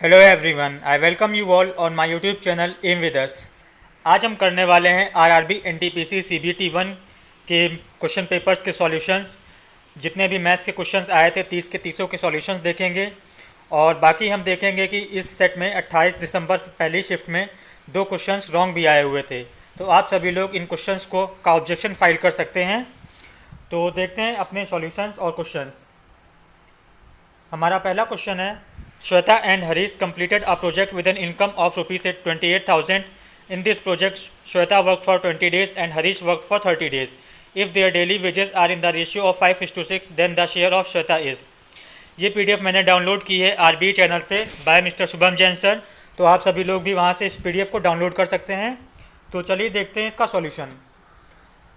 Hello everyone, I welcome you all on my YouTube channel am with us. आज हम करने वाले हैं आरआरबी एनटीपीसी सीबीटी 1 के क्वेश्चन पेपर्स के सॉल्यूशंस। जितने भी मैथ्स के क्वेश्चंस आए थे 30 के 30 के सॉल्यूशंस देखेंगे। और बाकी हम देखेंगे कि इस सेट में 28 दिसंबर पहली शिफ्ट में दो क्वेश्चंस रॉन्ग भी आए हुए थे, तो आप सभी लोग इन क्वेश्चंस को का ऑब्जेक्शन फाइल कर सकते हैं। तो देखते हैं अपने सॉल्यूशंस और क्वेश्चंस। हमारा पहला क्वेश्चन है, Shweta and Harish completed a project with an income of rupees 28,000. In this project, Shweta worked for 20 days and Harish worked for 30 days. If their daily wages are in the ratio of 5:6, then the share of Shweta is। ये PDF मैंने download की है RB channel से by mister Shubham Jain sir, तो आप सभी लोग भी वहाँ से इस पीडीएफ को डाउनलोड कर सकते हैं। तो चलिए देखते हैं इसका सॉल्यूशन।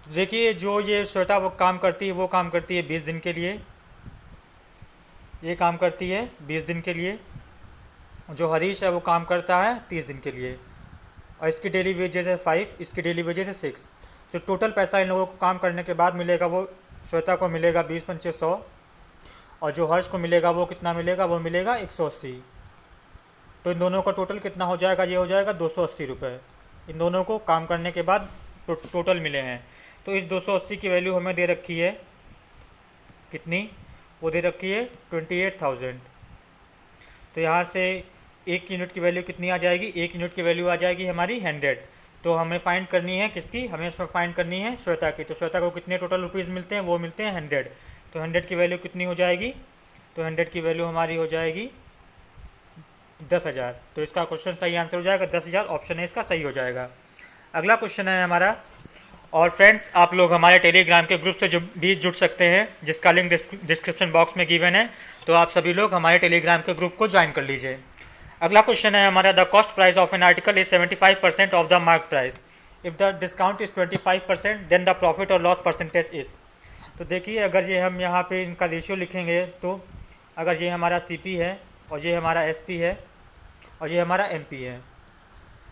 देखिए, जो ये श्वेता वो काम करती है, वो काम करती है 20 दिन के लिए, ये काम करती है 20 दिन के लिए। जो हरीश है वो काम करता है 30 दिन के लिए, और इसकी डेली वेजेस है 5, इसकी डेली वेजेस है 6। जो टोटल पैसा इन लोगों को काम करने के बाद मिलेगा वो श्वेता को मिलेगा 20-2500, और जो हर्ष को मिलेगा वो कितना मिलेगा, वो मिलेगा 180। तो इन दोनों का टोटल कितना हो जाएगा, ये हो जाएगा 280 रुपये। इन दोनों को काम करने के बाद टोटल मिले हैं। तो इस 280 की वैल्यू हमें दे रखी है कितनी, वो दे रखी है 28,000। तो यहाँ से एक यूनिट की वैल्यू कितनी आ जाएगी, एक यूनिट की वैल्यू आ जाएगी हमारी 100। तो हमें फाइंड करनी है किसकी, हमें इसमें फाइंड करनी है श्वेता की। तो श्वेता को कितने टोटल रुपीज़ मिलते हैं, वो मिलते हैं 100। तो 100 की वैल्यू कितनी हो जाएगी, तो 100 की वैल्यू हमारी हो जाएगी 10,000। तो इसका क्वेश्चन सही आंसर हो जाएगा 10,000, ऑप्शन है इसका सही हो जाएगा। अगला क्वेश्चन है हमारा, और फ्रेंड्स आप लोग हमारे टेलीग्राम के ग्रुप से जो भी जुड़ सकते हैं, जिसका लिंक डिस्क्रिप्शन बॉक्स में गिवन है। तो आप सभी लोग हमारे टेलीग्राम के ग्रुप को ज्वाइन कर लीजिए। अगला क्वेश्चन है हमारा, the cost price of an article is 75% of the mark price. If the discount is 25% then the profit और लॉस परसेंटेज इज़। तो देखिए, अगर ये हम यहाँ पे इनका रेशियो लिखेंगे, तो अगर ये हमारा सी है और ये हमारा एस है और ये हमारा एम है,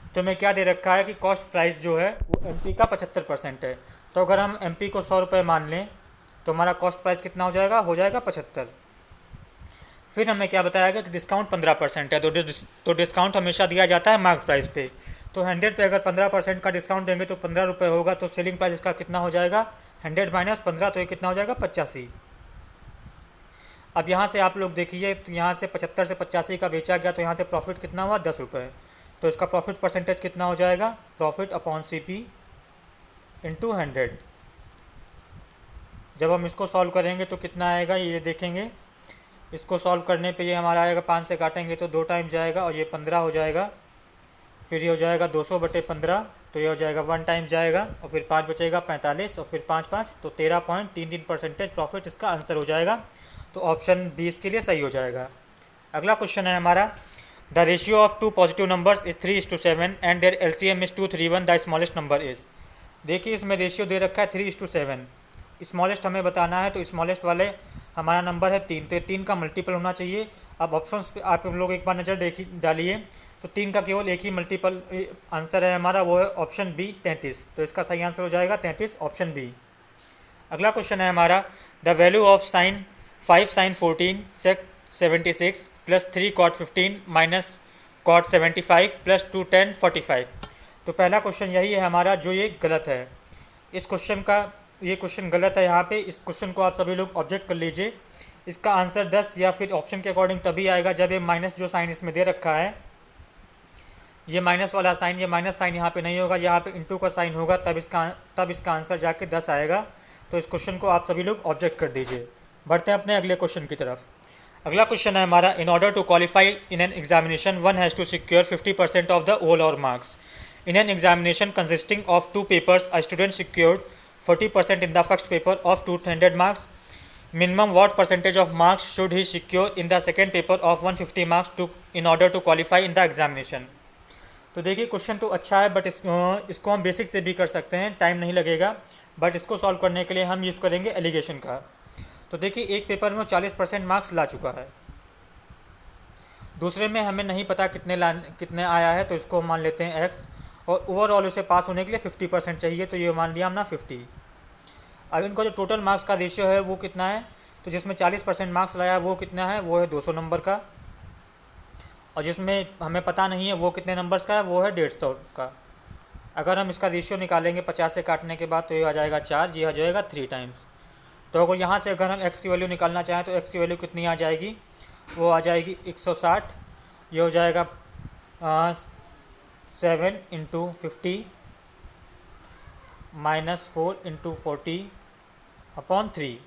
तो हमें क्या दे रखा है कि कॉस्ट प्राइस जो है वो एम का 75% है। तो अगर हम एम को 100 रुपये मान लें, तो हमारा कॉस्ट प्राइस कितना हो जाएगा, 75। फिर हमें क्या बताया गया कि डिस्काउंट 15% है। तो डिस्काउंट हमेशा दिया जाता है मार्क प्राइस पे। तो 100 पे अगर 15% का डिस्काउंट देंगे तो 15 रुपये होगा। तो सेलिंग प्राइस इसका कितना हो जाएगा, 100 माइनस 15, तो ये कितना हो जाएगा 85। अब यहाँ से आप लोग देखिए, तो यहाँ से 75 से 85 का बेचा गया, तो यहाँ से प्रॉफिट कितना हुआ, 10 रुपये। तो इसका प्रॉफिट परसेंटेज कितना हो जाएगा, profit upon C P into 100। जब हम इसको सॉल्व करेंगे तो कितना आएगा, ये देखेंगे। इसको सॉल्व करने पे ये हमारा आएगा, 5 से काटेंगे तो 2 टाइम जाएगा, और ये 15 हो जाएगा। फिर ये हो जाएगा 200/15, तो ये हो जाएगा 1 टाइम जाएगा, और फिर 5 बचेगा 45, और फिर 5 तो 13.33% प्रॉफिट इसका आंसर हो जाएगा। तो ऑप्शन 20 के लिए सही हो जाएगा। अगला क्वेश्चन है हमारा, the ratio of two positive numbers is 3:7 and their LCM is 231, the smallest number is. देखिए, इसमें रेशियो दे रखा है 3:7। स्मॉलेस्ट हमें बताना है, तो स्मॉलेस्ट वाले हमारा नंबर है 3, तो ये 3 का मल्टीपल होना चाहिए। अब ऑप्शंस पे आप लोग एक बार नज़र डालिए, तो 3 का केवल एक ही मल्टीपल आंसर है हमारा, वो है ऑप्शन बी 33। तो इसका सही आंसर हो जाएगा 33, ऑप्शन बी। अगला क्वेश्चन है हमारा, the value of sine 5 sine 14 sec 76 plus 3 cot 15 minus cot 75 plus 2 10 45। तो पहला क्वेश्चन यही है हमारा, जो ये गलत है। इस क्वेश्चन का ये क्वेश्चन गलत है यहाँ पे। इस क्वेश्चन को आप सभी लोग ऑब्जेक्ट कर लीजिए। इसका आंसर 10 या फिर ऑप्शन के अकॉर्डिंग तभी आएगा जब ये माइनस जो साइन इसमें दे रखा है, ये माइनस वाला साइन, ये माइनस साइन यहाँ पे नहीं होगा, यहाँ पे इंटू का साइन होगा, तब इसका आंसर जाके 10 आएगा। तो इस क्वेश्चन को आप सभी लोग ऑब्जेक्ट कर दीजिए। बढ़ते हैं अपने अगले क्वेश्चन की तरफ। अगला क्वेश्चन है हमारा, in order to qualify in an examination one has to secure 50% of the overall marks. In an examination consisting of 2 papers a student secured 40% in the first paper of 200 marks. Minimum what percentage of marks should he secure in the second paper of 150 marks in order to qualify in the examination? तो देखिए, question तो अच्छा है, but इसको हम basic से भी कर सकते हैं, टाइम नहीं लगेगा। बट इसको सॉल्व करने के लिए हम यूज़ करेंगे एलिगेशन का। तो देखिए, एक पेपर में 40% मार्क्स ला चुका है, दूसरे में हमें नहीं पता कितने आया है, तो इसको मान लेते हैं x, और ओवरऑल उसे पास होने के लिए 50% चाहिए, तो ये मान लिया हमने 50। अब इनका जो टोटल मार्क्स का रेशियो है वो कितना है, तो जिसमें 40% मार्क्स लाया वो कितना है, वो है 200 नंबर का। और जिसमें हमें पता नहीं है वो कितने नंबर्स का है, वो है 150 का। अगर हम इसका रेशियो निकालेंगे 50 से काटने के बाद तो ये आ जाएगा 4, ये आ जाएगा 3 टाइम्स। तो अगर यहाँ से अगर हम x की वैल्यू निकालना चाहें तो x की वैल्यू कितनी आ जाएगी, वो आ जाएगी 160। ये हो जाएगा 7 इंटू 50 -4 × 40/3।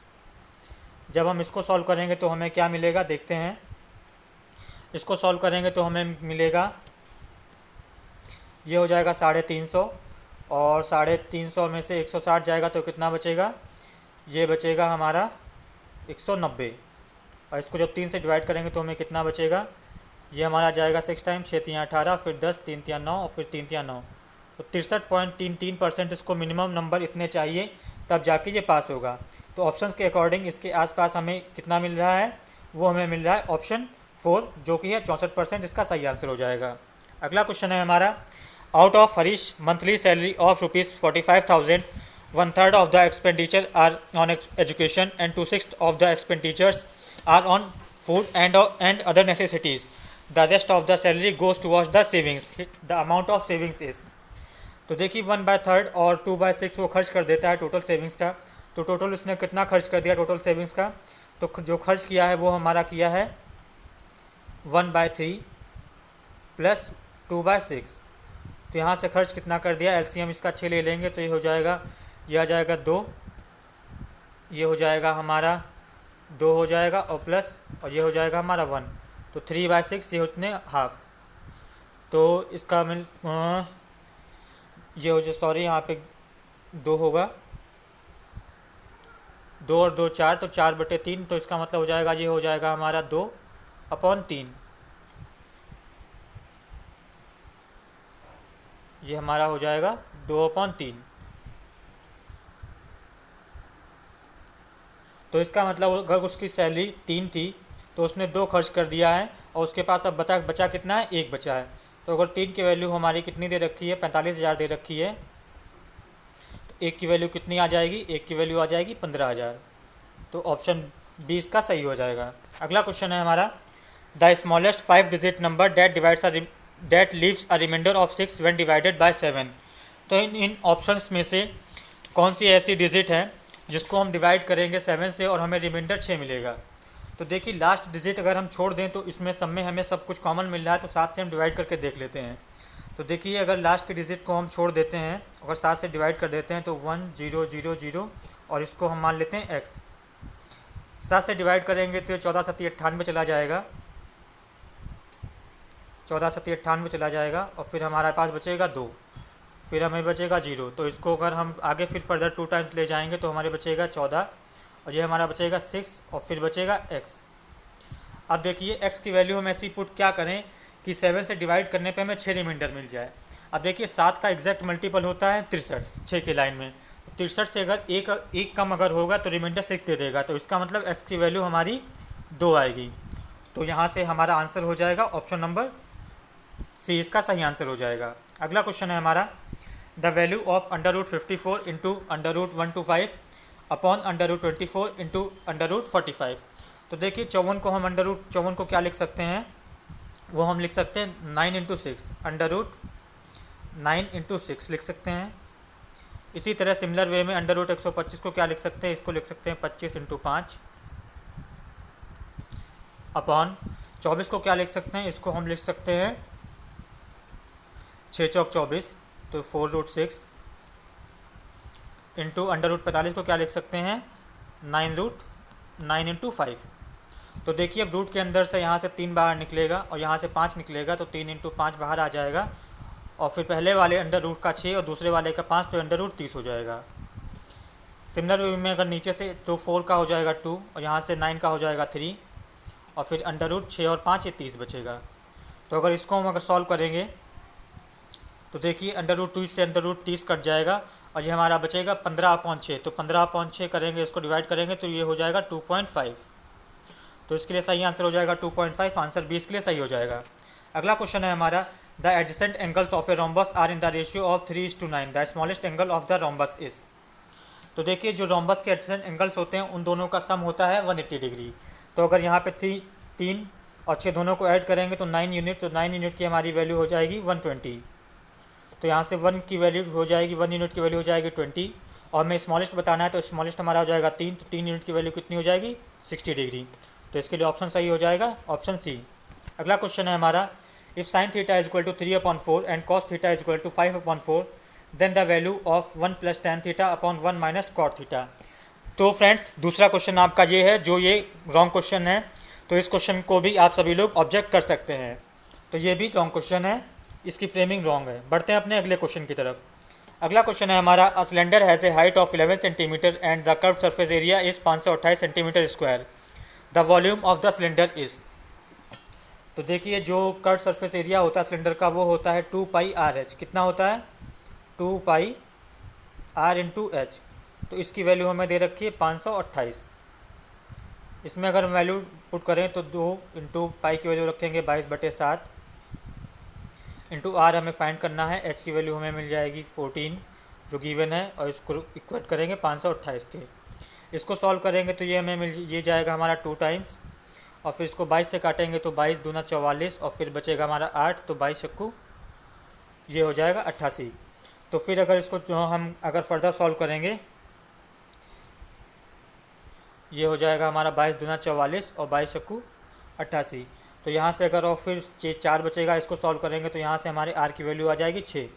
जब हम इसको सॉल्व करेंगे तो हमें क्या मिलेगा देखते हैं। इसको सॉल्व करेंगे तो हमें मिलेगा, ये हो जाएगा 350, और 350 में से 160 जाएगा तो कितना बचेगा, ये बचेगा हमारा 190। और इसको जब 3 से डिवाइड करेंगे तो हमें कितना बचेगा, ये हमारा जाएगा 6 टाइम, 6 3 18, फिर 10, 3 3 9 और फिर 3 3 9। तो 63.33% इसको मिनिमम नंबर इतने चाहिए तब जाके ये पास होगा। तो ऑप्शंस के अकॉर्डिंग इसके आसपास हमें कितना मिल रहा है, वो हमें मिल रहा है ऑप्शन 4 जो कि है 64%, इसका सही आंसर हो जाएगा। अगला क्वेश्चन है हमारा, out of Harish monthly salary of ₹45,000, 1/3 of the expenditure are on education and 2/6 of the expenditures are on food and other necessities. The rest of the salary goes towards the savings. The amount of savings is, तो देखिए 1/3 और 2/6 वो खर्च कर देता है total savings का। तो टोटल इसने कितना खर्च कर दिया टोटल सेविंग्स का, तो जो खर्च किया है वो हमारा किया है 1/3 प्लस 2/6। तो यहाँ से खर्च कितना कर दिया, एलसीएम इसका 6 ले लेंगे तो ये हो जाएगा, ये आ जाएगा 2, ये हो जाएगा हमारा 2 हो जाएगा और प्लस, और ये हो जाएगा हमारा 1। तो 3/6 ये उतने हाफ। तो इसका मिल ये हो जाए, सॉरी यहाँ पे 2 होगा, 2 और 2 4, तो 4/3। तो इसका मतलब हो जाएगा, ये हो जाएगा हमारा 2/3। ये हमारा हो जाएगा 2/3। तो इसका मतलब अगर उसकी सैलरी 3 थी तो उसने 2 खर्च कर दिया है, और उसके पास अब बचा कितना है, 1 बचा है। तो अगर 3 की वैल्यू हमारी कितनी दे रखी है, 45,000 दे रखी है, तो 1 की वैल्यू कितनी आ जाएगी, 1 की वैल्यू आ जाएगी 15,000। तो ऑप्शन 20 का सही हो जाएगा। अगला क्वेश्चन है हमारा, the smallest 5 digit number that leaves a remainder of 6 when divided by 7। तो इन ऑप्शंस में से कौन सी ऐसी डिजिट है जिसको हम डिवाइड करेंगे 7 से और हमें रिमाइंडर 6 मिलेगा। तो देखिए लास्ट डिजिट अगर हम छोड़ दें तो इसमें सब में हमें सब कुछ कॉमन मिल रहा है, तो 7 से हम डिवाइड करके देख लेते हैं। तो देखिए अगर लास्ट के डिजिट को हम छोड़ देते हैं, अगर 7 से डिवाइड कर देते हैं तो 1 0 0 0, और इसको हम मान लेते हैं x। 7 से डिवाइड करेंगे तो 14 7 98 चला जाएगा, 14 7 98 चला जाएगा, और फिर हमारे पास बचेगा 2, फिर हमें बचेगा 0। तो इसको अगर हम आगे फिर फर्दर 2 टाइम्स ले जाएंगे तो हमारे बचेगा 14, और ये हमारा बचेगा 6, और फिर बचेगा x। अब देखिए x की वैल्यू हम ऐसी पुट क्या करें कि 7 से डिवाइड करने पे हमें 6 रिमाइंडर मिल जाए। अब देखिए 7 का एग्जैक्ट मल्टीपल होता है 63, 6 के लाइन में। तो 63 से अगर एक कम अगर होगा तो रिमाइंडर 6 दे देगा, तो इसका मतलब x की वैल्यू हमारी 2 आएगी। तो यहाँ से हमारा आंसर हो जाएगा ऑप्शन नंबर सी, इसका सही आंसर हो जाएगा। अगला क्वेश्चन है हमारा, the value of √54 into √125 upon √24 into √45। तो देखिए 54 को हम √54 को क्या लिख सकते हैं, वो हम लिख सकते हैं 9 × 6, √9 × 6 लिख सकते हैं। इसी तरह सिमिलर वे में √125 को क्या लिख सकते हैं, इसको लिख सकते हैं 25 × 5 अपॉन 24 को क्या लिख सकते हैं, इसको हम लिख सकते हैं 6 चौक 24, तो 4√6 इंटू √45 को क्या लिख सकते हैं 9 × 5। तो देखिए अब रूट के अंदर से यहाँ से 3 बाहर निकलेगा और यहाँ से 5 निकलेगा, तो 3 × 5 बाहर आ जाएगा, और फिर पहले वाले अंडर रूट का 6 और दूसरे वाले का 5, तो √30 हो जाएगा। सिमिलर वे में अगर नीचे से तो 4 का हो जाएगा 2, और यहाँ से 9 का हो जाएगा 3, और फिर √6 और 5 ये 30 बचेगा। तो अगर इसको हम अगर सॉल्व करेंगे तो देखिए √2 से √30 कट जाएगा, और ये हमारा बचेगा 15/6। तो 15/6 करेंगे, इसको डिवाइड करेंगे तो ये हो जाएगा 2.5। तो इसके लिए सही आंसर हो जाएगा 2.5, आंसर 20 के लिए सही हो जाएगा। अगला क्वेश्चन है हमारा, the adjacent angles of a rhombus are in the ratio of 3:9, the smallest angle of the rhombus is. तो देखिए जो रोम्बस के एडजेसेंट एंगल्स होते हैं उन दोनों का सम होता है 180 डिग्री। तो अगर यहाँ पे 3 और 6 दोनों को ऐड करेंगे तो 9 यूनिट, तो 9 यूनिट की हमारी वैल्यू हो जाएगी 120। तो यहाँ से 1 की वैल्यू हो जाएगी, 1 यूनिट की वैल्यू हो जाएगी 20। और हमें स्मॉलेस्ट बताना है तो स्मॉलेस्ट हमारा हो जाएगा 3, तो 3 यूनिट की वैल्यू कितनी हो जाएगी 60 डिग्री। तो इसके लिए ऑप्शन सही हो जाएगा ऑप्शन सी। अगला क्वेश्चन है हमारा, if sine theta is equal to 3/4 and cos theta is equal to 5/4 then the value of 1 + tan theta upon 1 - cot theta. तो फ्रेंड्स दूसरा क्वेश्चन आपका ये है, जो ये रॉन्ग क्वेश्चन है, तो इस क्वेश्चन को भी आप सभी लोग ऑब्जेक्ट कर सकते हैं। तो ये भी रॉन्ग क्वेश्चन है, इसकी फ्रेमिंग रॉन्ग है। बढ़ते हैं अपने अगले क्वेश्चन की तरफ। अगला क्वेश्चन है हमारा, a cylinder has a height of 11 centimetre and the curve surface area is 528 centimetre square, the volume of the cylinder is. तो देखिए जो कर्व सरफेस एरिया होता है सिलेंडर का वो होता है 2πr/h। कितना होता है 2πr/h। तो इसकी वैल्यू हमें दे रखी है 528। इसमें अगर हम वैल्यू पुट करें तो 2 इंटू पाई की वैल्यू रखेंगे 22/7 इंटू आर हमें फाइंड करना है, एच की वैल्यू हमें मिल जाएगी 14 जो गिवन है, और इसको इक्वेट करेंगे 528 के। इसको सॉल्व करेंगे तो ये हमें ये जाएगा हमारा 2 टाइम्स, और फिर इसको 22 से काटेंगे तो 22 दूना 44, और फिर बचेगा हमारा 8, तो 22 चक्कू ये हो जाएगा 88। तो फिर अगर इसको जो हम अगर फर्दर सॉल्व करेंगे, ये हो जाएगा हमारा 22 दूना 44 और 22 चक्कू 88। तो यहाँ से अगर और फिर 4 बचेगा, इसको सॉल्व करेंगे तो यहाँ से हमारे आर की वैल्यू आ जाएगी 6।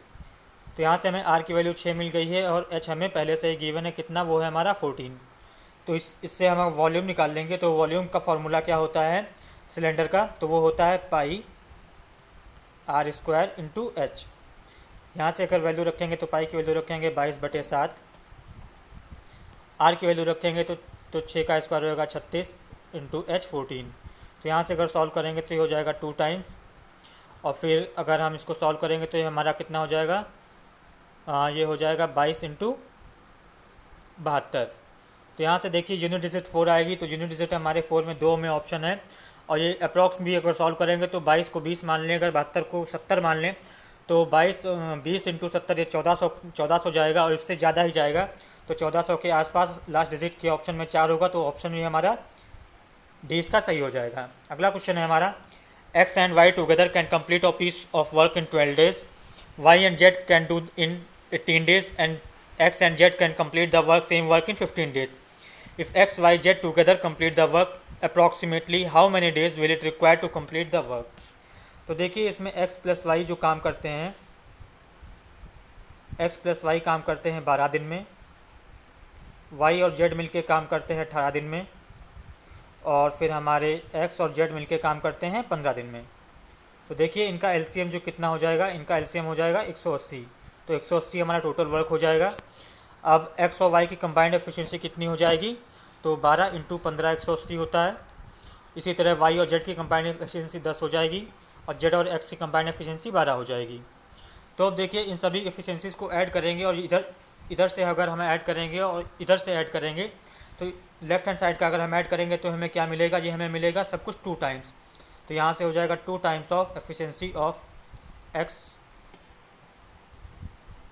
तो यहाँ से हमें आर की वैल्यू 6 मिल गई है, और एच हमें पहले से ही गिवन है कितना, वो है हमारा 14। तो इससे हम वॉल्यूम निकाल लेंगे। तो वॉल्यूम का फॉर्मूला क्या होता है सिलेंडर का, तो वो होता है πr² इंटू एच। यहाँ से अगर वैल्यू रखेंगे तो पाई की वैल्यू रखेंगे 22/7, आर की वैल्यू रखेंगे तो 6 का स्क्वायर होगा 36 इंटू एच 14। तो यहाँ से अगर सॉल्व करेंगे तो ये हो जाएगा 2 टाइम्स, और फिर अगर हम इसको सॉल्व करेंगे तो ये हमारा कितना हो जाएगा, ये हो जाएगा 22 इंटू 72। तो यहाँ से देखिए यूनिट डिजिट 4 आएगी, तो यूनिट डिजिट हमारे 4 में 2 में ऑप्शन है, और ये अप्रॉक्स भी अगर सॉल्व करेंगे तो 22 को 20 मान लें, अगर 72 को 70 मान लें तो 20 इंटू 70 ये 1400 जाएगा, और इससे ज़्यादा ही जाएगा। तो 1400 के आसपास लास्ट डिजिट के ऑप्शन में 4 होगा, तो ऑप्शन में हमारा डी इसका सही हो जाएगा। अगला क्वेश्चन है हमारा, X and Y together can complete a piece of work in 12 days, Y and Z can do in 18 days, and X and Z can complete the work same work in 15 days। If X Y Z together complete the work approximately how many days will it require to complete the work. तो देखिए इसमें x plus Y जो काम करते हैं, x plus Y काम करते हैं 12 दिन में, वाई और जेड मिलके काम करते हैं 18 दिन में, और फिर हमारे एक्स और जेड मिलके काम करते हैं 15 दिन में। तो देखिए इनका एलसीएम जो कितना हो जाएगा, इनका एलसीएम हो जाएगा 180। तो 180 हमारा टोटल वर्क हो जाएगा। अब एक्स और वाई की कंबाइंड एफिशिएंसी कितनी हो जाएगी, तो 12 इंटू 15 180 होता है। इसी तरह वाई और जेड की कंबाइंड एफिशिएंसी 10 हो जाएगी, और जेड और एक्स की कंबाइंड एफिशिएंसी 12 हो जाएगी। तो अब देखिए इन सभी एफिशिएंसीज़ को ऐड करेंगे, और इधर से अगर हम ऐड करेंगे और इधर से ऐड करेंगे, तो लेफ्ट हैंड साइड का अगर हम ऐड करेंगे तो हमें क्या मिलेगा, ये हमें मिलेगा सब कुछ 2 टाइम्स। तो यहाँ से हो जाएगा 2 times of efficiency of X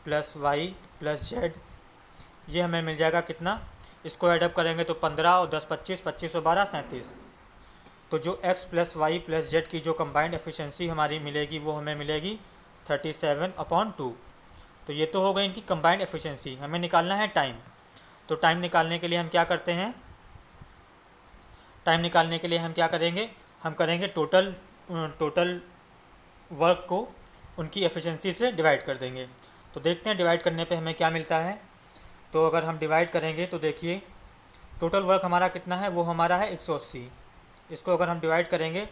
plus Y plus Z, ये हमें मिल जाएगा कितना, इसको एडअप करेंगे तो 15 और 10 25, 25 और 12 37। तो जो X plus Y plus Z की जो कंबाइंड एफिशिएंसी हमारी मिलेगी वो हमें मिलेगी 37/2। तो ये तो हो गई इनकी कंबाइंड एफिशिएंसी। हमें निकालना है टाइम। तो टाइम निकालने के लिए हम क्या करते हैं, टाइम निकालने के लिए हम क्या करेंगे, हम करेंगे टोटल वर्क को उनकी एफिशिएंसी से डिवाइड कर देंगे। तो देखते हैं डिवाइड करने पे हमें क्या मिलता है। तो अगर हम डिवाइड करेंगे तो देखिए टोटल वर्क हमारा कितना है, वो हमारा है 180। इसको अगर हम डिवाइड करेंगे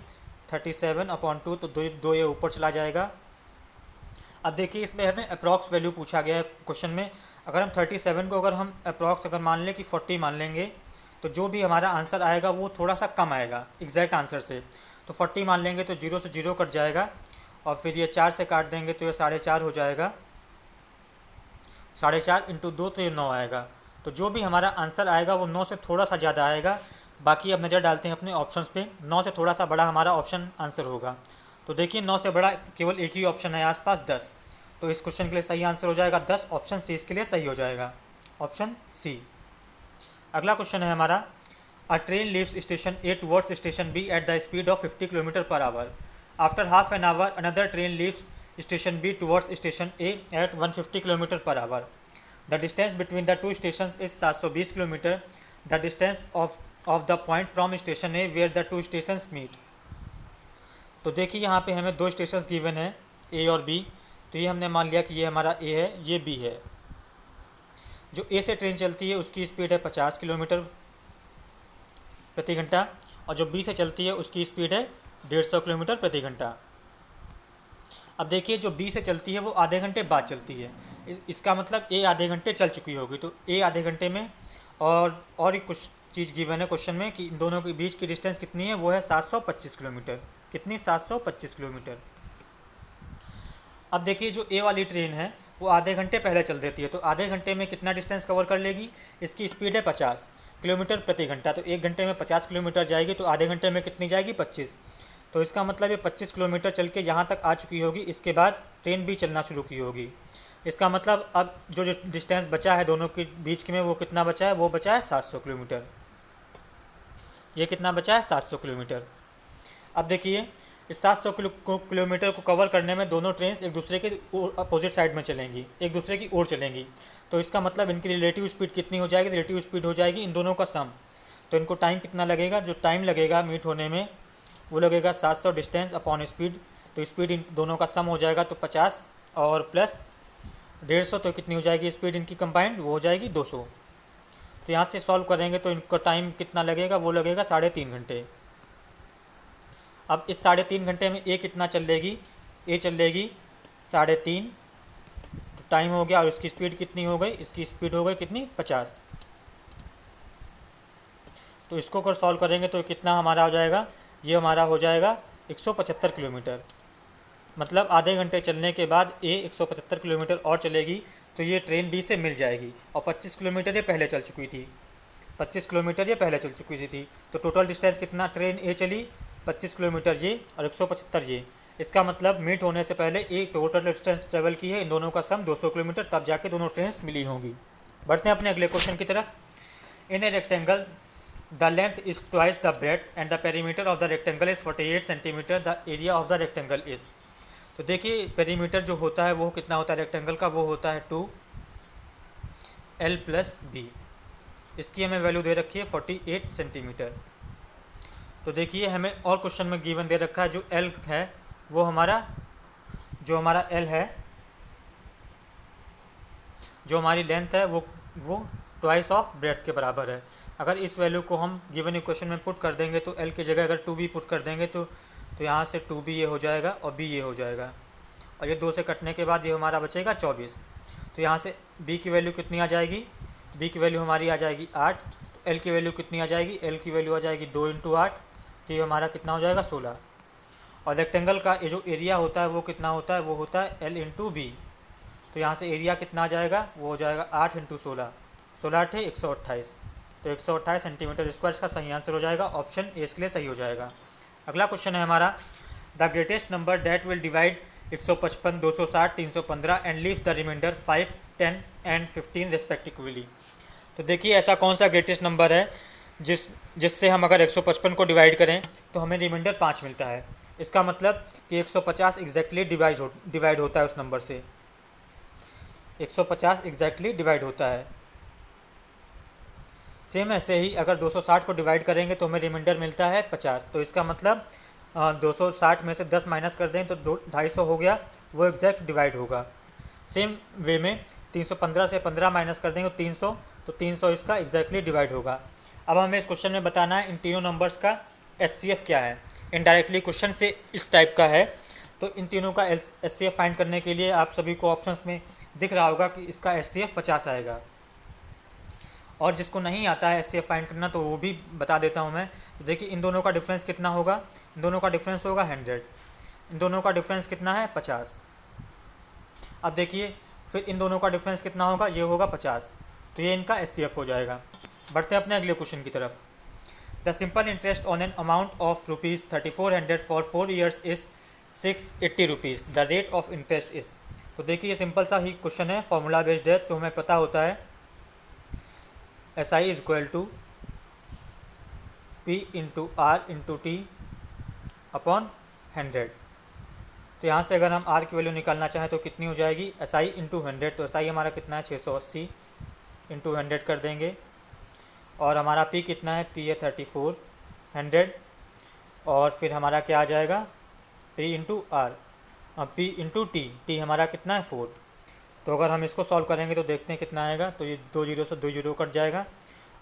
37/2, तो 2 ये ऊपर चला जाएगा। अब देखिए इसमें हमें अप्रॉक्स वैल्यू पूछा गया है क्वेश्चन में। अगर हम 37 को अगर हम अप्रॉक्स अगर मान लें कि 40 मान लेंगे, तो जो भी हमारा आंसर आएगा वो थोड़ा सा कम आएगा एग्जैक्ट आंसर से। तो 40 मान लेंगे तो 0 से 0 कट जाएगा, और फिर ये 4 से काट देंगे तो ये 4.5 हो जाएगा। 4.5 इंटू 2 तो ये 9 आएगा। तो जो भी हमारा आंसर आएगा वो 9 से थोड़ा सा ज़्यादा आएगा। बाकी अब नज़र डालते हैं अपने ऑप्शंस पे। 9 से थोड़ा सा बड़ा हमारा ऑप्शन आंसर होगा। तो देखिए 9 से बड़ा केवल एक ही ऑप्शन है आसपास, 10। तो इस क्वेश्चन के लिए सही आंसर हो जाएगा 10। ऑप्शन सी इसके लिए सही हो जाएगा, ऑप्शन सी। अगला क्वेश्चन है हमारा, A train leaves station A towards station B at the speed of 50 km per hour. After half an hour, another train leaves station B towards station A at 150 km per hour. The distance between the two stations is 720 km. The distance of the point from station A where the two stations meet. तो देखिए यहाँ पे हमें दो stations given है ए और B. तो ये हमने मान लिया कि ये हमारा ए है, ये बी है। जो ए से ट्रेन चलती है उसकी स्पीड है 50 किलोमीटर प्रति घंटा, और जो बी से चलती है उसकी स्पीड है 150 किलोमीटर प्रति घंटा। अब देखिए जो बी से चलती है वो आधे घंटे बाद चलती है, इसका मतलब ए आधे घंटे चल चुकी होगी। तो ए आधे घंटे में और कुछ चीज़ गिवन है क्वेश्चन में कि इन दोनों के बीच की डिस्टेंस कितनी है, वो है 725 किलोमीटर। कितनी? 725 किलोमीटर। अब देखिए जो ए वाली ट्रेन है वो आधे घंटे पहले चल देती है, तो आधे घंटे में कितना डिस्टेंस कवर कर लेगी? इसकी स्पीड है 50 किलोमीटर प्रति घंटा, तो एक घंटे में 50 किलोमीटर जाएगी, तो आधे घंटे में कितनी जाएगी? 25। तो इसका मतलब ये 25 किलोमीटर चल के यहाँ तक आ चुकी होगी। इसके बाद ट्रेन भी चलना शुरू की होगी। इसका मतलब अब जो डिस्टेंस बचा है दोनों के बीच में वो कितना बचा है? वो बचा है 700 किलोमीटर। ये कितना बचा है? 700 किलोमीटर। अब देखिए इस 700 किलोमीटर को कवर करने में दोनों ट्रेन एक दूसरे के अपोजिट साइड में चलेंगी, एक दूसरे की ओर चलेंगी। तो इसका मतलब इनकी रिलेटिव स्पीड कितनी हो जाएगी? रिलेटिव स्पीड हो जाएगी इन दोनों का सम। तो इनको टाइम कितना लगेगा? जो टाइम लगेगा मीट होने में वो लगेगा 700 डिस्टेंस अपॉन स्पीड। तो स्पीड इन दोनों का सम हो जाएगा, तो 50 और प्लस 150, तो कितनी हो जाएगी स्पीड इनकी कंबाइंड? वो हो जाएगी 200। तो यहाँ से सॉल्व करेंगे तो इनका टाइम कितना लगेगा? वो लगेगा 3.5 घंटे। अब इस 3.5 घंटे में ए कितना चलेगी? ए चलेगी 3.5, तो टाइम हो गया। और इसकी स्पीड कितनी हो गई? इसकी स्पीड हो गई कितनी? 50। तो इसको अगर सॉल्व करेंगे तो कितना हमारा हो जाएगा? ये हमारा हो जाएगा 175 किलोमीटर। मतलब आधे घंटे चलने के बाद ए 175 किलोमीटर और चलेगी, तो ये ट्रेन बी से मिल जाएगी। और 25 किलोमीटर ये पहले चल चुकी थी, 25 किलोमीटर ये पहले चल चुकी थी। तो टोटल डिस्टेंस कितना ट्रेन ए चली? 25 किलोमीटर ये और 175 ये। इसका मतलब मीट होने से पहले ए टोटल डिस्टेंस ट्रेवल की है इन दोनों का सम 200 किलोमीटर, तब जाके दोनों ट्रेन मिली होंगी। बढ़ते हैं अपने अगले क्वेश्चन की तरफ। In a rectangle the length is twice the breadth and the perimeter of the rectangle is 48 centimetre. The area of the rectangle is. तो देखिए पेरीमीटर जो होता है वो कितना होता है रेक्टेंगल का? वो होता है 2L + B। इसकी हमें वैल्यू दे रखी है 48 सेंटीमीटर। तो देखिए हमें और क्वेश्चन में गिवन दे रखा है जो L है वो हमारा L है, जो हमारी लेंथ है वो ट्वाइस ऑफ ब्रेड्थ के बराबर है। अगर इस वैल्यू को हम गिवन इक्वेशन में पुट कर देंगे तो L की जगह अगर 2B पुट कर देंगे तो यहाँ से 2B ये हो जाएगा और B ये हो जाएगा, और ये 2 से कटने के बाद ये हमारा बचेगा 24। तो यहाँ से B की वैल्यू कितनी आ जाएगी? B की वैल्यू हमारी आ जाएगी 8। तो L की वैल्यू कितनी आ जाएगी? L की वैल्यू आ जाएगी 2 × 8, तो ये हमारा कितना हो जाएगा? 16। और रेक्टेंगल का ये जो एरिया होता है वो कितना होता है? वो होता है L × B। तो यहाँ से एरिया कितना आ जाएगा? वो हो जाएगा 8 × 16, 16 × 8 128। तो 128 सेंटीमीटर स्क्वायर इसका सही आंसर हो जाएगा। ऑप्शन ए इसके लिए सही हो जाएगा। अगला क्वेश्चन है हमारा, the greatest number that will divide 155, 260, 315 and leaves the remainder 5, 10 and 15 respectively. तो देखिए ऐसा कौन सा ग्रेटेस्ट नंबर है जिससे हम अगर 155 को डिवाइड करें तो हमें रिमाइंडर 5 मिलता है। इसका मतलब कि 150 एग्जैक्टली डिवाइड होता है उस नंबर से। 150 एग्जैक्टली डिवाइड होता है। सेम ऐसे ही अगर 260 को डिवाइड करेंगे तो हमें रिमाइंडर मिलता है 50। तो इसका मतलब 260 में से 10 माइनस कर दें तो 250 हो गया, वो एग्जैक्ट डिवाइड होगा। सेम वे में 315 से 15 माइनस कर देंगे तो 300, तो 300 इसका एग्जैक्टली डिवाइड होगा। अब हमें इस क्वेश्चन में बताना है इन तीनों नंबर्स का HCF क्या है। इनडायरेक्टली क्वेश्चन से इस टाइप का है, तो इन तीनों का HCF फाइंड करने के लिए आप सभी को ऑप्शंस में दिख रहा होगा कि इसका HCF 50 आएगा। और जिसको नहीं आता है HCF फाइंड करना तो वो भी बता देता हूँ मैं। तो देखिए इन दोनों का डिफरेंस कितना होगा? इन दोनों का डिफरेंस होगा 100। इन दोनों का डिफरेंस कितना है? 50। अब देखिए फिर इन दोनों का डिफरेंस कितना होगा? ये होगा 50। तो ये इनका HCF हो जाएगा। बढ़ते हैं अपने अगले क्वेश्चन की तरफ। The simple interest on an amount of ₹3400 for 4 years is 680 rupees. The rate of interest is. तो देखिए ये सिंपल सा ही क्वेश्चन है, फॉर्मूला बेस्ड है, तो हमें पता होता है SI = P into R into T upon 100। तो यहाँ से अगर हम R की वैल्यू निकालना चाहें तो कितनी हो जाएगी, SI इंटू 100। तो SI हमारा कितना है 680 इंटू 100 कर देंगे। और हमारा P कितना है, P है 3400। और फिर हमारा क्या आ जाएगा, P into R, P into T हमारा कितना है 4। तो अगर हम इसको सॉल्व करेंगे तो देखते हैं कितना आएगा। तो ये 2 जीरो से 2 जीरो कट जाएगा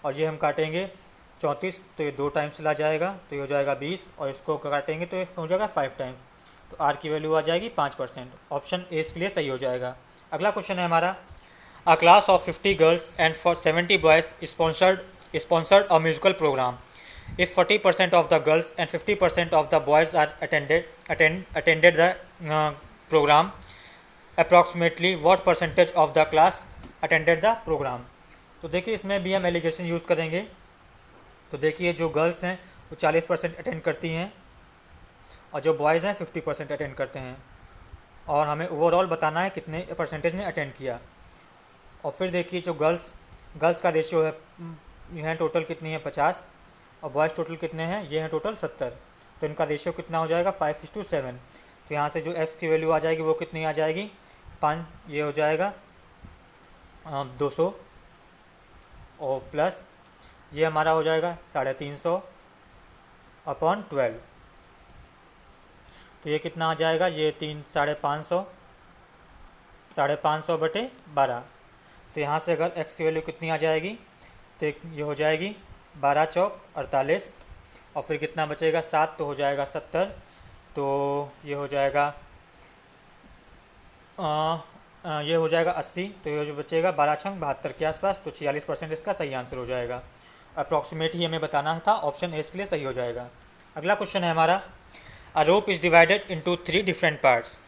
और ये हम काटेंगे 34, तो ये 2 टाइम्स चला जाएगा तो ये हो जाएगा 20, और इसको काटेंगे तो ये हो जाएगा 5 टाइम्स। तो आर की वैल्यू आ जाएगी 5%। ऑप्शन ए इसके लिए सही हो जाएगा। अगला क्वेश्चन है हमारा, a class of 50 girls and 70 boys sponsored a musical program. If 40% of the girls and 50% of the boys are attended the program, approximately what percentage of the class attended the program? तो देखिए इसमें भी हम allegation use करेंगे। तो देखिए जो girls हैं वो 40% अटेंड करती हैं और जो बॉयज़ हैं 50% अटेंड करते हैं, और हमें ओवरऑल बताना है कितने परसेंटेज ने अटेंड किया। और फिर देखिए जो गर्ल्स का रेशियो है, यहाँ टोटल कितनी है 50, और बॉयज़ टोटल कितने हैं, ये हैं टोटल 70। तो इनका रेशियो कितना हो जाएगा 5:7। तो यहाँ से जो x की वैल्यू आ जाएगी वो कितनी आ जाएगी 5, ये हो जाएगा 200, और प्लस ये हमारा हो जाएगा 350 अपॉन 12। तो ये कितना आ जाएगा, ये 550 बटे 12। तो यहाँ से अगर x की वैल्यू कितनी आ जाएगी तो ये हो जाएगी 12 चौक 48, और फिर कितना बचेगा 7, तो हो जाएगा 70। तो ये हो जाएगा ये हो जाएगा 80। तो ये जो बचेगा 12 छंग 72 के आसपास। तो 46% इसका सही आंसर हो जाएगा। अप्रॉक्सीमेट ही हमें बताना था, ऑप्शन ए इसके लिए सही हो जाएगा। अगला क्वेश्चन है हमारा, a rope is divided into 3 different parts.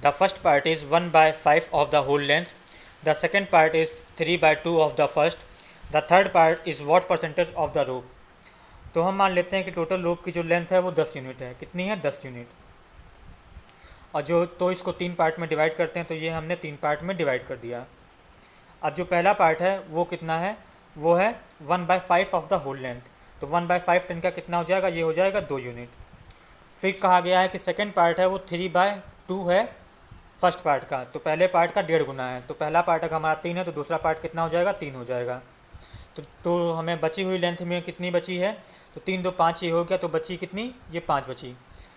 The first part is 1/5 of the whole length, the second part is 3/2 of the first, the third part is what percentage of the rope. तो हम मान लेते हैं कि total रोप की जो length है वो 10 यूनिट है। कितनी है, 10 यूनिट। और जो तो इसको 3 पार्ट में डिवाइड करते हैं, तो ये हमने 3 पार्ट में डिवाइड कर दिया। अब जो पहला पार्ट है वो कितना है, वो है 1/5 ऑफ द होल लेंथ। तो 1/5 10 का कितना हो जाएगा, ये हो जाएगा 2 यूनिट। फिर कहा गया है कि सेकेंड पार्ट है वो 3/2 है फर्स्ट पार्ट का। तो पहले पार्ट का 1.5 गुना है। तो पहला पार्ट अगर हमारा 3 है तो दूसरा पार्ट कितना हो जाएगा, 3 हो जाएगा। तो हमें बची हुई लेंथ में कितनी बची है, तो 3 2 5 ये हो गया। तो बची कितनी, ये 5 बची।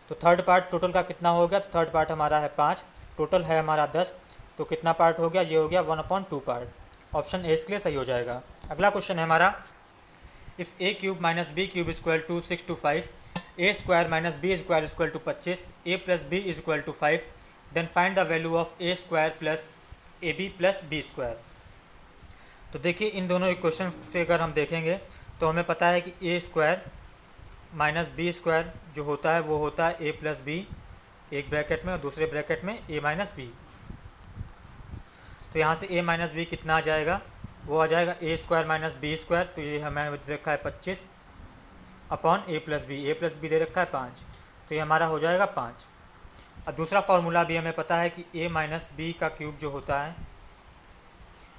तो थर्ड पार्ट टोटल का कितना हो गया, तो थर्ड पार्ट हमारा है 5, टोटल है हमारा 10। तो कितना पार्ट हो गया, ये हो गया 1/2 पार्ट। ऑप्शन ए इसके लिए सही हो जाएगा। अगला क्वेश्चन है हमारा, if a³ - b³ = 6 to 5, a² - b² = 25, a + b = 5, then find the value of a² + ab + b²। तो देखिए इन दोनों इक्वेशन से अगर हम देखेंगे तो हमें पता है कि a² - b² जो होता है वो होता है a + b, एक ब्रैकेट में, और दूसरे ब्रैकेट में a - b। तो यहाँ से a - b कितना आ जाएगा, वो आ जाएगा a² - b²। तो ये हमें दे रखा है 25 अपॉन a + b दे रखा है 5। तो ये हमारा हो जाएगा 5। और दूसरा फार्मूला भी हमें पता है कि a - b का क्यूब जो होता है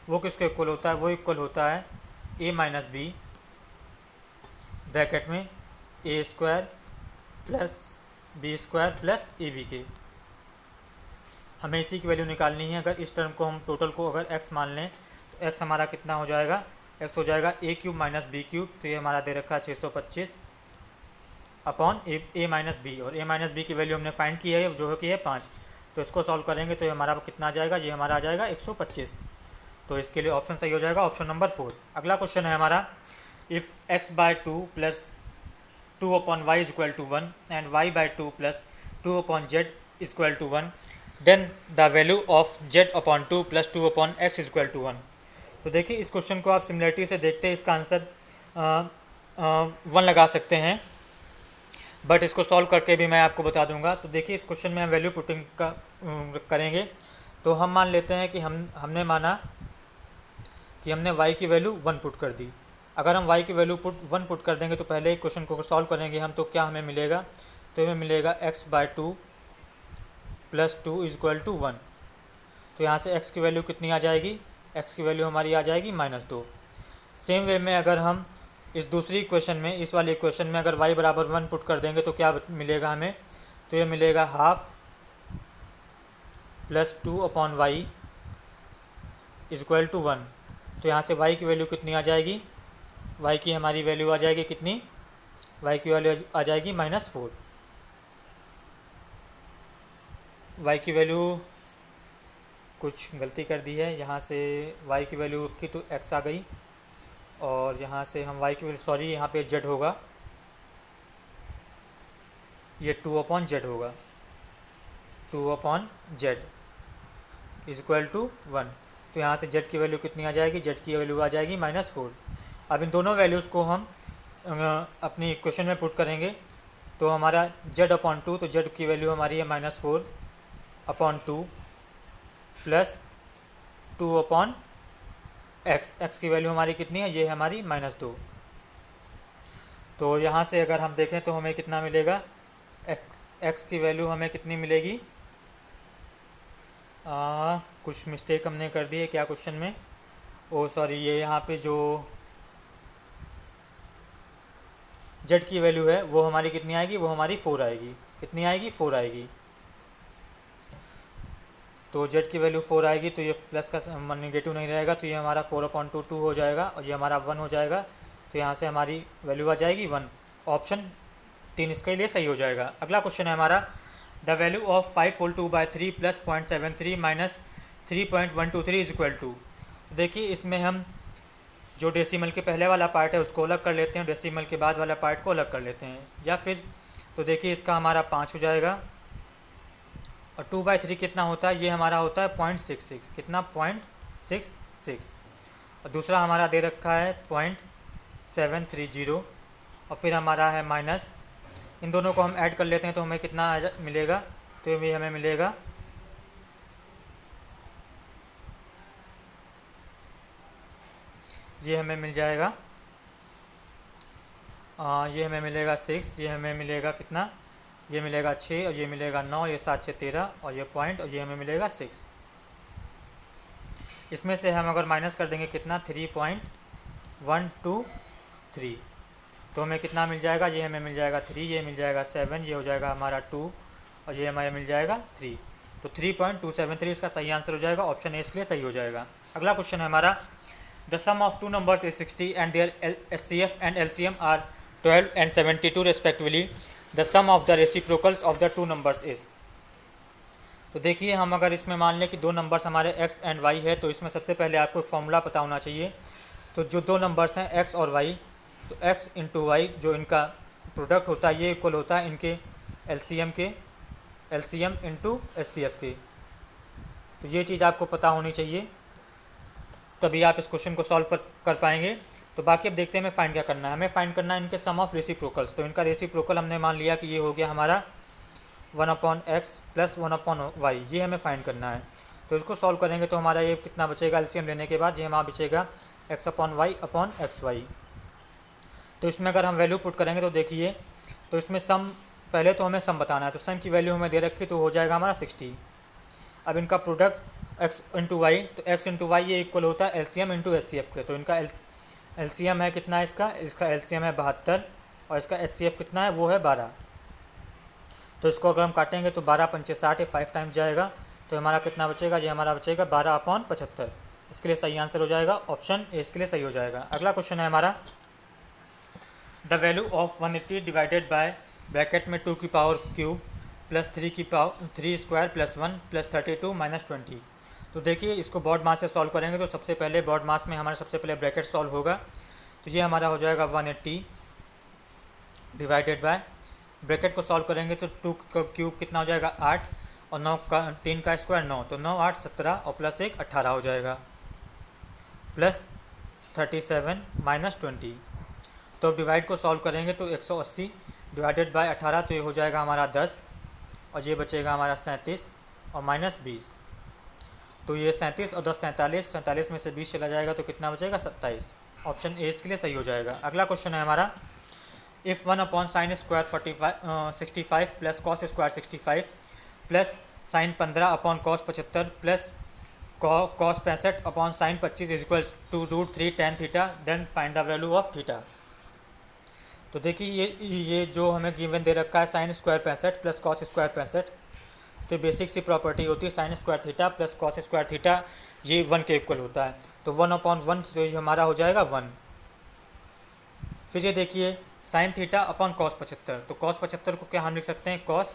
वो किसके इक्वल होता है, वो इक्वल होता है a - b ब्रैकेट में a² + b² + ab के। हमें इसी की वैल्यू निकालनी है। अगर इस टर्म को हम टोटल को अगर x मान लें तो x हमारा कितना हो जाएगा, x हो जाएगा a³ - b³। तो ये हमारा दे रखा है 625 अपॉन a - b, और a - b की वैल्यू हमने फाइंड की है जो कि है 5। तो इसको सॉल्व करेंगे तो हमारा कितना आ जाएगा, ये हमारा आ जाएगा 125। तो इसके लिए ऑप्शन सही हो जाएगा, ऑप्शन नंबर 4। अगला क्वेश्चन है हमारा, if x/2 + 2/y = 1 and y/2 + 2/z = 1, then the value of z/2 + 2/x = 1। तो देखिए इस क्वेश्चन को आप सिमिलरिटी से देखते हैं, इसका आंसर 1 लगा सकते हैं, बट इसको सॉल्व करके भी मैं आपको बता दूंगा। तो देखिए इस क्वेश्चन में हम वैल्यू पुटिंग का करेंगे। तो हम मान लेते हैं कि हमने माना कि हमने y की वैल्यू 1 पुट कर दी। अगर हम y की वैल्यू 1 पुट कर देंगे तो पहले एक क्वेश्चन को सॉल्व करेंगे हम, तो क्या हमें मिलेगा, तो हमें मिलेगा x/2 + 2 = 1। तो यहाँ से x की वैल्यू कितनी आ जाएगी, x की वैल्यू हमारी आ जाएगी -2। सेम वे में अगर हम इस दूसरी इक्वेशन में, इस वाली इक्वेशन में अगर y बराबर 1 पुट कर देंगे तो क्या मिलेगा हमें, तो ये मिलेगा half plus 2/y is equal to 1। तो यहाँ से y की वैल्यू कितनी आ जाएगी, y की हमारी वैल्यू आ जाएगी कितनी, y की वैल्यू आ जाएगी -4। y की वैल्यू कुछ गलती कर दी है, यहाँ से y की वैल्यू की तो x आ गई, और यहाँ से हम y की वैल्यू, सॉरी यहाँ पे z होगा, ये 2/z होगा, 2/z इज इक्वल टू 1। तो यहाँ से z की वैल्यू कितनी आ जाएगी, z की वैल्यू आ जाएगी -4। अब इन दोनों वैल्यूज़ को हम अपनी इक्वेशन में पुट करेंगे तो हमारा z/2, तो z की वैल्यू हमारी है -4/2 प्लस 2/x, x की वैल्यू हमारी कितनी है, ये है हमारी -2। तो यहाँ से अगर हम देखें तो हमें कितना मिलेगा, x की वैल्यू हमें कितनी मिलेगी, कुछ मिस्टेक हमने कर दी है क्या क्वेश्चन में, ओ सॉरी, ये यहाँ पे जो z की वैल्यू है वो हमारी कितनी आएगी, वो हमारी 4 आएगी, कितनी आएगी, 4 आएगी। तो z की वैल्यू 4 आएगी, तो ये प्लस का नेगेटिव नहीं रहेगा, तो ये हमारा 4/2 2 हो जाएगा, और ये हमारा 1 हो जाएगा। तो यहाँ से हमारी वैल्यू आ जाएगी 1। ऑप्शन 3 इसके लिए सही हो जाएगा। अगला क्वेश्चन है हमारा, the value of 5 whole 2/3 plus 0.73 minus 3.123 is equal to. देखिए इसमें हम जो डेसिमल के पहले वाला पार्ट है उसको अलग कर लेते हैं, डेसिमल के बाद वाला पार्ट को अलग कर लेते हैं, या फिर तो देखिए इसका हमारा 5 हो जाएगा, और 2/3 कितना होता है, ये हमारा होता है 0.66, कितना 0.66, और दूसरा हमारा दे रखा है 0.730, और फिर हमारा है माइनस, इन दोनों को हम ऐड कर लेते हैं तो हमें कितना मिलेगा, तो ये हमें मिलेगा ये हमें मिल जाएगा ये हमें मिलेगा 6, ये हमें मिलेगा कितना, ये मिलेगा 6, और ये मिलेगा 9, ये 7 से 13, और ये पॉइंट, और ये हमें मिलेगा 6। इसमें से हम अगर माइनस कर देंगे कितना, 3.123, तो हमें कितना मिल जाएगा, ये हमें मिल जाएगा 3, ये मिल जाएगा 7, ये हो जाएगा हमारा 2, और ये हमारा मिल जाएगा 3। तो 3.273 इसका सही आंसर हो जाएगा, ऑप्शन ए इसके लिए सही हो जाएगा। अगला क्वेश्चन है हमारा, the sum of two numbers is 60 and their HCF and LCM are 12 and 72 respectively. The sum of the reciprocals of the two numbers is। तो देखिए हम अगर इसमें मान लें कि दो नंबर्स हमारे x एंड y है, तो इसमें सबसे पहले आपको एक फॉर्मूला पता होना चाहिए। तो जो दो नंबर्स हैं x और y, तो x इंटू वाई जो इनका प्रोडक्ट होता है ये इक्वल होता है इनके LCM इंटू HCF के। तो ये चीज़ आपको पता होनी चाहिए, तभी आप इस क्वेश्चन को सॉल्व कर पाएंगे। तो बाकी अब देखते हैं हमें फाइंड क्या करना है। हमें फाइंड करना है इनके सम ऑफ रेसिप्रोकल्स। तो इनका रेसिप्रोकल हमने मान लिया कि ये हो गया हमारा 1/x प्लस 1/y, ये हमें फाइंड करना है। तो इसको सॉल्व करेंगे तो हमारा ये कितना बचेगा, एलसीएम लेने के बाद ये हमारा बचेगा x/y/xy। तो इसमें अगर हम वैल्यू पुट करेंगे तो देखिए, तो इसमें सम, पहले तो हमें सम बताना है, तो सम की वैल्यू हमें दे रखी, तो हो जाएगा हमारा 60। अब इनका प्रोडक्ट x इंटू वाई, तो x इंटू वाई ये इक्वल होता है LCM इंटू HCF के। तो इनका LCM है कितना, इसका LCM है 72, और इसका HCF कितना है, वो है 12। तो इसको अगर हम काटेंगे तो 12×5 = 60 है, 5 टाइम्स जाएगा, तो हमारा कितना बचेगा, ये हमारा बचेगा 12/75। इसके लिए सही आंसर हो जाएगा, ऑप्शन ए इसके लिए सही हो जाएगा। अगला क्वेश्चन है हमारा, the value of 180 divided by bracket में 2 की power cube plus 3 square plus 1 plus 32 minus 20। तो देखिए इसको बॉड मास से सॉल्व करेंगे, तो सबसे पहले बॉड मास में हमारा सबसे पहले ब्रैकेट सॉल्व होगा। तो ये हमारा हो जाएगा 180 डिवाइडेड बाय, ब्रैकेट को सॉल्व करेंगे तो 2 का क्यूब कितना हो जाएगा 8, और 9 का 3 का स्क्वायर 9, तो 9 8 17, और प्लस 1 18 हो जाएगा, प्लस 37 माइनस 20। तो डिवाइड को सॉल्व करेंगे तो 180 डिवाइडेड बाय 18, तो ये हो जाएगा हमारा 10, और ये बचेगा हमारा 37 और माइनस 20। तो ये 37 और 10 47 में से 20 चला जाएगा, तो कितना बचेगा 27। ऑप्शन ए इसके लिए सही हो जाएगा। अगला क्वेश्चन है हमारा, if 1/sin square 65 plus cos square 65 plus sine 15/cos 75 plus cos 65/sin 25 is equal to √3 tan theta, then find the value of theta. तो देखिए ये जो हमें गिवन दे रखा है sine square 65 plus cos square 65, तो बेसिक सी प्रॉपर्टी होती है sine square theta plus cos square theta ये 1 के इक्वल होता है। तो 1/1 तो ये हमारा हो जाएगा 1। फिर ये देखिए साइन थीटा अपॉन कॉस 75, तो कॉस 75 को क्या हम लिख सकते हैं कॉस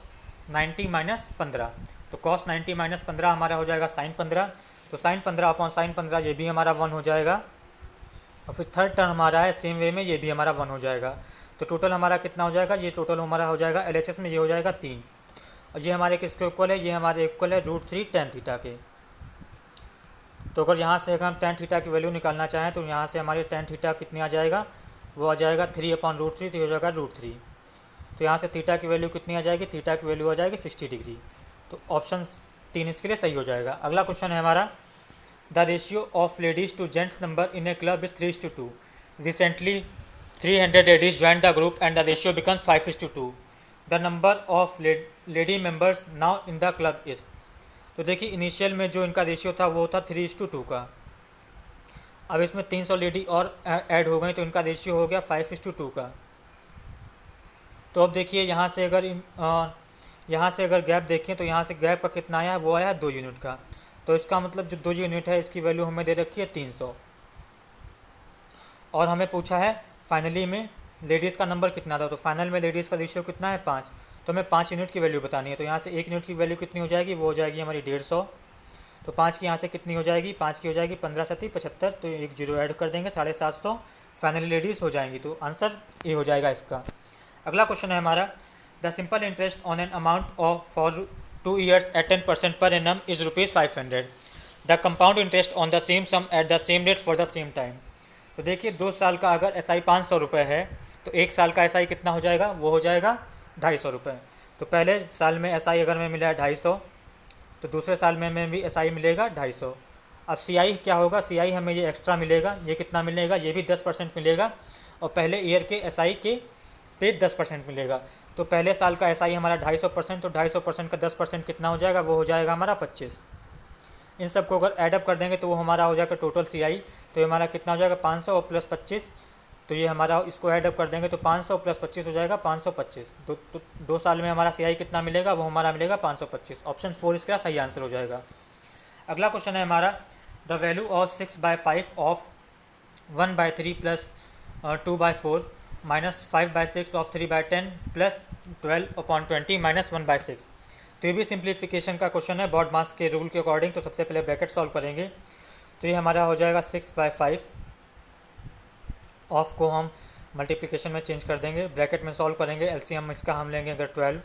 90 माइनस 15, तो कॉस 90 माइनस 15 हमारा हो जाएगा साइन 15, तो साइन 15 अपॉन साइन 15 ये भी हमारा 1 हो जाएगा। और फिर थर्ड टर्म हमारा है सेम वे में ये भी हमारा 1 हो जाएगा। तो टोटल हमारा कितना हो जाएगा, ये टोटल हमारा हो जाएगा LHS में ये हो जाएगा 3, और ये हमारे किसके इक्वल है, ये हमारे इक्वल है √3 tan थीटा के। तो अगर यहाँ से अगर हम tan थीटा की वैल्यू निकालना चाहें तो यहाँ से हमारे tan थीटा कितनी आ जाएगा, वो आ जाएगा 3/√3, तो ये हो जाएगा √3। तो यहाँ से थीटा की वैल्यू कितनी आ जाएगी, थीटा की वैल्यू आ जाएगी 60 डिग्री। तो ऑप्शन 3 इसके लिए सही हो जाएगा। अगला क्वेश्चन है हमारा the ratio of ladies to gents number in a club is 3:2। Recently 300 ladies join the group and the ratio becomes 5:2। The number of lady members now in the club is. तो देखिए initial में जो इनका ratio था वो था 3:2 का। अब इसमें 300 लेडी और ऐड हो गई तो इनका रेशियो हो गया 5:2 का। तो अब देखिए यहाँ से अगर गैप देखें तो यहाँ से गैप का कितना आया, वो आया 2 यूनिट का। तो इसका मतलब जो 2 यूनिट है इसकी वैल्यू हमें दे रखी है 300, और हमें पूछा है फाइनली में लेडीज़ का नंबर कितना था। तो फाइनल में लेडीज़ का रेशियो कितना है 5, तो हमें 5 यूनिट की वैल्यू बतानी है। तो यहाँ से 1 यूनिट की वैल्यू कितनी हो जाएगी, वो हो जाएगी हमारी 150। तो 5 की यहाँ से कितनी हो जाएगी, 5 की हो जाएगी 15 7 75, तो एक जीरो ऐड कर देंगे 750, फाइनली लेडीज़ हो जाएंगी। तो आंसर ए हो जाएगा इसका। अगला क्वेश्चन है हमारा the simple interest on an amount of for 2 years at 10% per annum is ₹500. The compound interest on the same sum at the same rate for the same time. तो देखिए 2 साल का अगर SI 500 रुपये है तो 1 साल का SI कितना हो जाएगा, वो हो जाएगा 250 रुपये। तो पहले साल में SI अगर में मिला है 250, तो दूसरे साल में भी SI मिलेगा 250। अब CI क्या होगा, CI हमें ये एक्स्ट्रा मिलेगा, ये कितना मिलेगा, ये भी 10% मिलेगा, और पहले ईयर के SI के पे 10% मिलेगा। तो पहले साल का SI हमारा 250%, तो 250% का 10% कितना हो जाएगा, वो हो जाएगा हमारा 25। इन सबको अगर ऐडअप कर देंगे तो वो हमारा हो जाएगा टोटल CI। तो ये हमारा कितना हो जाएगा 500 और प्लस 25, तो ये हमारा इसको ऐडअप कर देंगे तो 500 प्लस 25 हो जाएगा 525। तो 2 साल में हमारा CI कितना मिलेगा, वो हमारा मिलेगा 525। ऑप्शन 4 इसका सही आंसर हो जाएगा। अगला क्वेश्चन है हमारा the value of 6/5 of 1/3 plus 2/4 minus 5/6 of 3/10 plus 12/20 minus 1/6। तो ये भी सिंप्लीफिकेशन का क्वेश्चन है बॉड मास के रूल के अकॉर्डिंग। तो सबसे पहले ब्रैकेट सॉल्व करेंगे, तो ये हमारा हो जाएगा 6/5 ऑफ को हम मल्टीप्लिकेशन में चेंज कर देंगे, ब्रैकेट में सॉल्व करेंगे, LCM इसका हम लेंगे अगर 12,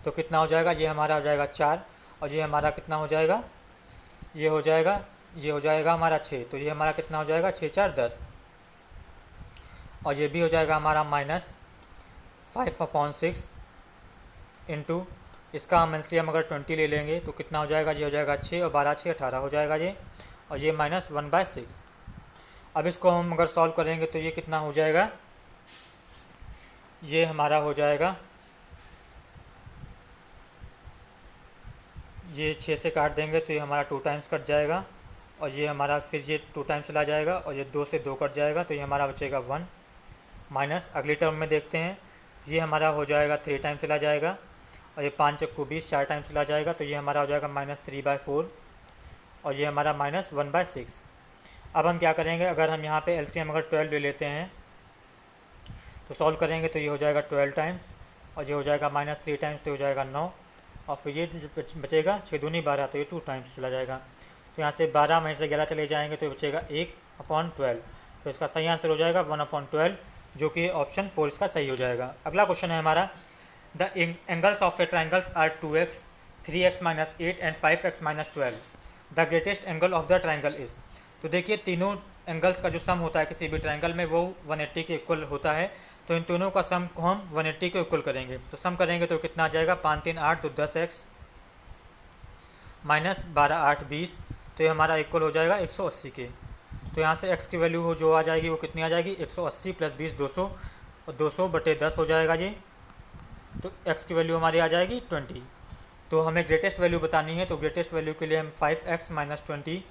तो कितना हो जाएगा, ये हमारा हो जाएगा 4, और ये हमारा कितना हो जाएगा, ये हो जाएगा हमारा 6। तो ये हमारा कितना हो जाएगा 6 4 10, और ये भी हो जाएगा हमारा -5/6 इंटू इसका हम LCM अगर 20 ले लेंगे तो कितना हो जाएगा, ये हो जाएगा 6 और 12 6 18 हो जाएगा ये, और ये -1/6। अब इसको हम अगर सॉल्व करेंगे तो ये कितना हो जाएगा, ये हमारा हो जाएगा, ये 6 से काट देंगे तो ये हमारा 2 टाइम्स कट जाएगा, और ये हमारा फिर ये 2 टाइम्स चला जाएगा, और ये 2 से 2 कट जाएगा, तो ये हमारा बचेगा 1 माइनस अगले टर्म में देखते हैं, ये हमारा हो जाएगा 3 टाइम्स चला जाएगा, और ये 5 × 20 4 टाइम्स चला जाएगा, तो ये हमारा हो जाएगा -3/4, और ये हमारा -1/6। अब हम क्या करेंगे, अगर हम यहाँ पे LCM अगर 12 ले लेते हैं तो सॉल्व करेंगे तो ये हो जाएगा 12 टाइम्स, और ये हो जाएगा -3 टाइम्स, तो हो जाएगा 9, और फिर ये बचेगा 6 दूनी 12, तो ये 2 टाइम्स चला जाएगा। तो यहाँ से 12 में से 11 चले जाएंगे तो ये बचेगा 1/12। तो इसका सही आंसर हो जाएगा 1/12, जो कि ऑप्शन 4 इसका सही हो जाएगा। अगला क्वेश्चन है हमारा the angles of a triangles are 2x 3x - 8 and 5x - 12। The greatest angle of the triangle is. तो देखिए तीनों एंगल्स का जो सम होता है किसी भी ट्राइंगल में वो 180 के इक्वल होता है। तो इन दोनों का सम को हम 180 के इक्वल करेंगे, तो सम करेंगे तो कितना आ जाएगा, 5 3 8 तो 10x माइनस 12 8 20, तो ये हमारा इक्वल हो जाएगा 180 के। तो यहाँ से x की वैल्यू हो जो आ जाएगी वो कितनी आ जाएगी, 180 + 20 200, और 200/10 हो जाएगा ये, तो x की वैल्यू हमारी आ जाएगी 20। तो हमें ग्रेटेस्ट वैल्यू बतानी है, तो ग्रेटेस्ट वैल्यू के लिए हम 5x - 20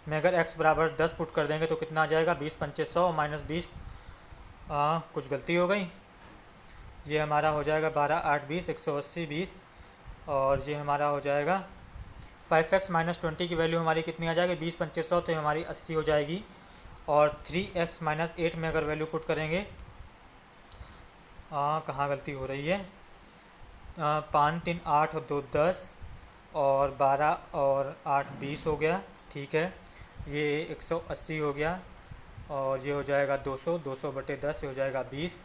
में अगर x बराबर 10 पुट कर देंगे तो कितना आ जाएगा, 20 × 5 100 -20 कुछ गलती हो गई। ये हमारा हो जाएगा 12 8 20 180 20, और ये हमारा हो जाएगा 5x माइनस 20 की वैल्यू हमारी कितनी आ जाएगी 20 2500, तो हमारी 80 हो जाएगी। और 3x माइनस 8 में अगर वैल्यू पुट करेंगे, कहाँ गलती हो रही है, 5 3 8 और 2 10, और 12 और 8 20 हो गया। ठीक है, ये 180 हो गया, और ये हो जाएगा 200, 200 बटे 10 ये हो जाएगा 20,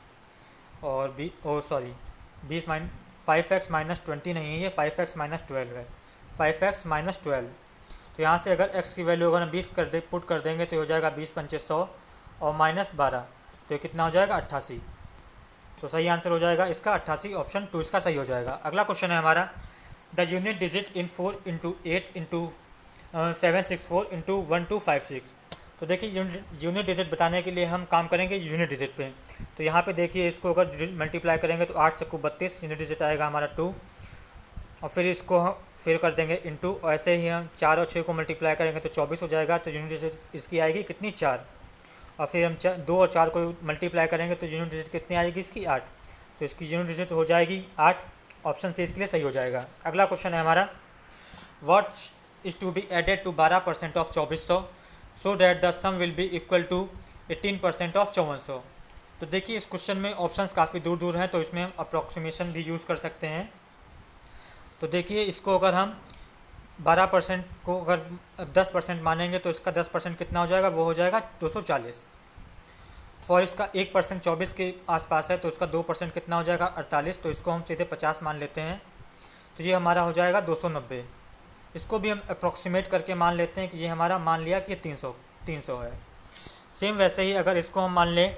और 20 माइन 5x माइनस 20 नहीं है, ये 5x माइनस 12 है, 5x माइनस 12। तो यहाँ से अगर x की वैल्यू अगर हम 20 पुट कर देंगे तो हो जाएगा 20 पंचे 100, और माइनस 12, तो ये कितना हो जाएगा 88। तो सही आंसर हो जाएगा इसका 88, ऑप्शन 2 इसका सही हो जाएगा। अगला क्वेश्चन है हमारा, the unit digit in 4 into 8 into 764 into 1256। तो देखिए यूनिट डिजिट बताने के लिए हम काम करेंगे यूनिट डिजिट पे। तो यहाँ पे देखिए इसको अगर मल्टीप्लाई करेंगे तो 8 चक्कू 32, यूनिट डिजिट आएगा हमारा 2, और फिर इसको हम फिर कर देंगे इंटू, और ऐसे ही हम 4 और 6 को मल्टीप्लाई करेंगे तो 24 हो जाएगा। तो यूनिट डिजिट इसकी आएगी कितनी 4, और फिर हम 2 और 4 को मल्टीप्लाई करेंगे तो यूनिट डिजिट कितनी आएगी इसकी 8, तो इसकी यूनिट डिजिट हो जाएगी 8, ऑप्शन सी इसके लिए सही हो जाएगा। अगला क्वेश्चन है हमारा, what is to be added to 12% of 2400 so that the sum will be equal to 18% of 5400। तो देखिए इस क्वेश्चन में ऑप्शंस काफ़ी दूर दूर हैं, तो इसमें हम अप्रॉक्सीमेशन भी यूज़ कर सकते हैं। तो देखिए इसको अगर हम 12% को अगर 10% मानेंगे तो इसका 10% कितना हो जाएगा, वो हो जाएगा 240। फॉर इसका 1% 24 के आसपास है, तो इसका 2% कितना हो जाएगा 48, तो इसको हम सीधे 50 मान लेते हैं, तो ये हमारा हो जाएगा 290। इसको भी हम अप्रॉक्सीमेट करके मान लेते हैं कि ये हमारा मान लिया कि 300 है। सेम वैसे ही अगर इसको हम मान लें,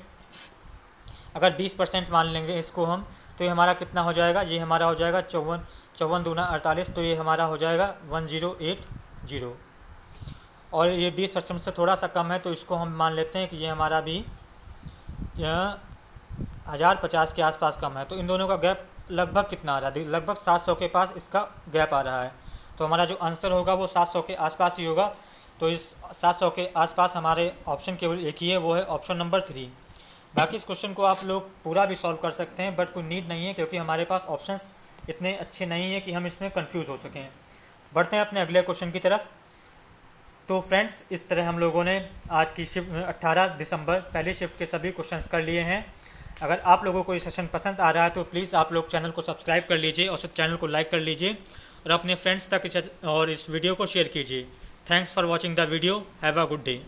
अगर 20% मान लेंगे इसको हम, तो ये हमारा कितना हो जाएगा, ये हमारा हो जाएगा 54 दूना 48, तो ये हमारा हो जाएगा 1080। और ये 20% से थोड़ा सा कम है, तो इसको हम मान लेते हैं कि ये हमारा भी 1050 के आसपास कम है। तो इन दोनों का गैप लगभग कितना आ रहा है, लगभग 700 के पास इसका गैप आ रहा है। तो हमारा जो आंसर होगा वो 700 के आसपास ही होगा। तो इस 700 के आसपास हमारे ऑप्शन केवल एक ही है, वो है ऑप्शन नंबर 3। बाकी इस क्वेश्चन को आप लोग पूरा भी सॉल्व कर सकते हैं, बट कोई नीड नहीं है, क्योंकि हमारे पास ऑप्शंस इतने अच्छे नहीं हैं कि हम इसमें कंफ्यूज हो सकें। बढ़ते हैं अपने अगले क्वेश्चन की तरफ। तो फ्रेंड्स, इस तरह हम लोगों ने आज की शिफ्ट 18 दिसंबर पहली शिफ्ट के सभी क्वेश्चंस कर लिए हैं। अगर आप लोगों को ये सेशन पसंद आ रहा है तो प्लीज़ आप लोग चैनल को सब्सक्राइब कर लीजिए और चैनल को लाइक कर लीजिए, और अपने फ्रेंड्स तक और इस वीडियो को शेयर कीजिए। Thanks for watching the video. Have a good day.